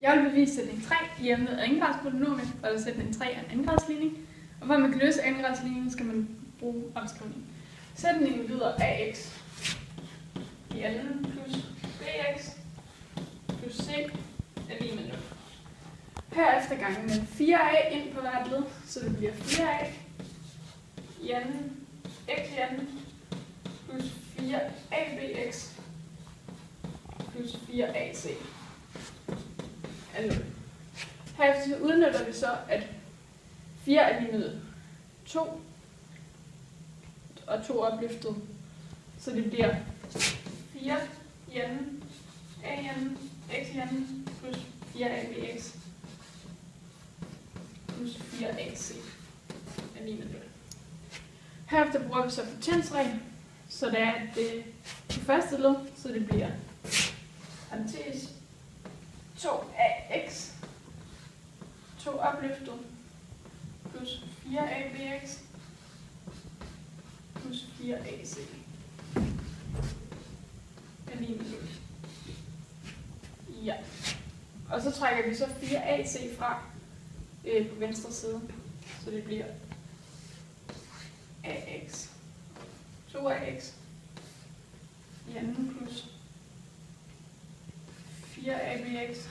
Jeg vil bevise sætning 3 i emnet andengradspolynomier, hvor der sætning 3 er en andengradsligning. Og for at man kan løse andengradsligningen, skal man bruge opskrivning. Sætningen lyder ax i anden plus bx plus c er lige med 0. Herefter gange med 4a ind på hvert led, så det bliver 4a i anden x i anden plus 4abx plus 4ac er 0. Herefter udnytter vi så, at 4 er lige med 2 og 2 opløftet, så det bliver 4 i anden, a i anden, x i anden plus 4abx plus 4ac er lige med 0. Herefter bruger vi så potensregel, så det er det første led, så det bliver parentes 2ax, 2 opløftet, plus 4abx, plus 4ac er lige med 0. Ja. Og så trækker vi så 4ac fra på venstre side, så det bliver ax, 2ax i anden plus 4abx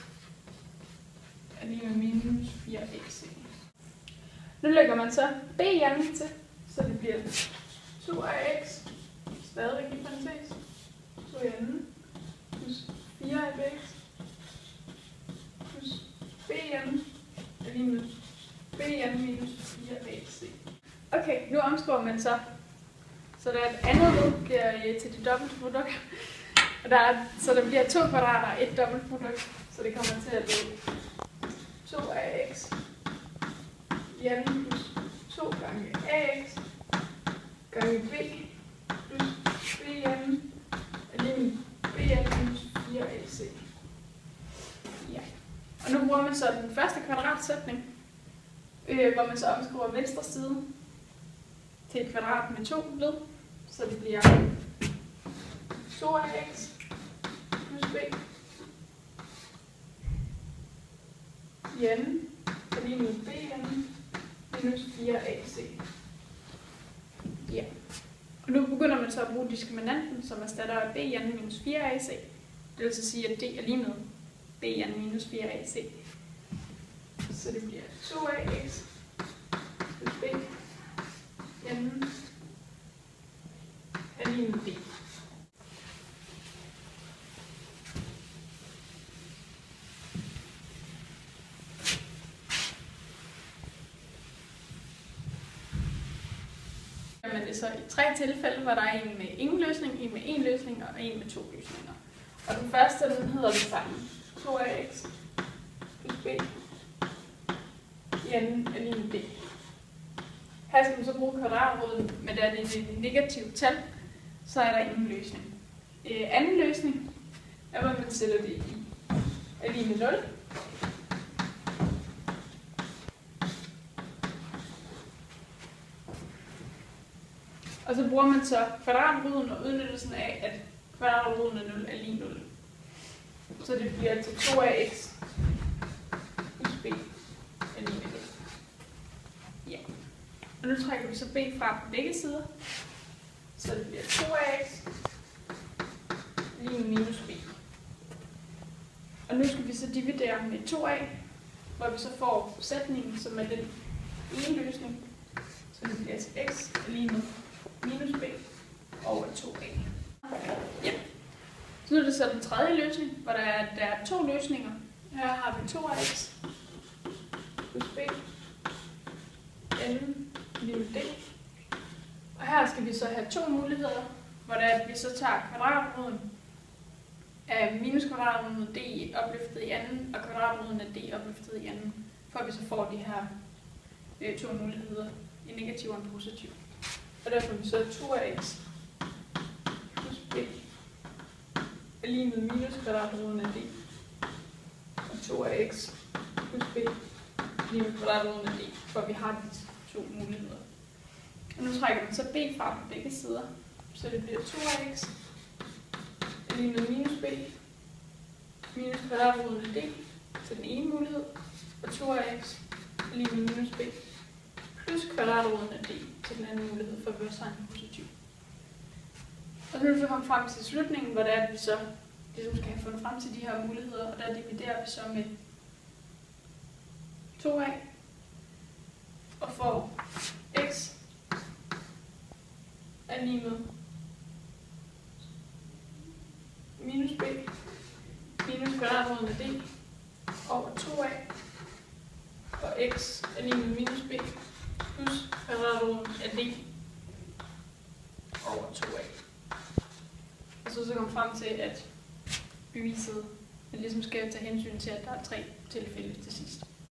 er lige med minus 4ac. Nu lægger man så b i anden til, så det bliver 2ax, stadigvæk i parentes, 2 i anden, plus 4abx, plus b i anden er lige med b i anden minus 4ac. Okay, nu omskriver man så der et andet led bliver til det dobbelte produkt. Og så der bliver 2 kvadrater og et dobbeltprodukt, så det kommer til at blive 2ax i anden plus 2 gange ax gange b plus b i anden er lige med b i anden minus 4ac. Ja. Og nu bruger man så den første kvadratsætning, hvor man så omskriver venstre side til et kvadrat med 2 led, så det bliver 2ax plus b i anden er lige med b i anden minus 4ac. Ja. Og nu begynder man så at bruge diskriminanten, som erstatter b i anden minus 4ac. Det vil så sige, at d er lige med b i anden minus 4ac. Så det bliver 2ax plus b i anden er lige med b. Men det er så i 3 tilfælde, hvor der er en med ingen løsning, en med en løsning og en med 2 løsninger. Og den første, den hedder det samme. 2ax plus b i anden er lige med d. Her skal man så bruge kvadratroden, men da det er et negativt tal, så er der ingen løsning. Anden løsning er, hvor man sætter det i er lige med 0. Og så bruger man så kvadratroden og udnyttelsen af, at kvadratroden af 0 er lige 0. Så det bliver til 2ax plus b er lige med 0. Ja. Og nu trækker vi så b fra på begge sider. Så det bliver 2ax lige med minus b. Og nu skal vi så dividere med 2a, hvor vi så får sætningen, som er den ene løsning. Så det bliver til x lige med minus b over 2a. Ja. Så nu er det så den tredje løsning, hvor der er 2 løsninger. Her har vi 2ax plus b n lige med d. Og her skal vi så have 2 muligheder, hvor vi så tager kvadratroden af minus kvadratroden af d opløftet i anden, og kvadratroden af d opløftet i anden, for at vi så får de her 2 muligheder, en negativ og en positiv. Og derfor får vi så 2ax plus b er lige med minus kvadratroden af d, og 2ax plus b lige med kvadratroden af d, for vi har de 2 muligheder. Og nu trækker man så b fra på begge sider, så det bliver 2ax er lige med minus b minus kvadratroden af d til den ene mulighed, og 2x er lige med minus b, plus kvadratroden af d til den anden mulighed for at være sin positiv. Og så er vi så kommet frem til slutningen, hvor det er, at vi så ligesom skal have fundet frem til de her muligheder, og der dividerer vi så med 2a, og får x er lige med minus b minus kvadratroden af d over 2a, og x er lige med minus b plus kvadratroden af d over 2a. Og så kommer frem til, at beviset ligesom skal tage hensyn til, at der er 3 tilfælde til sidst.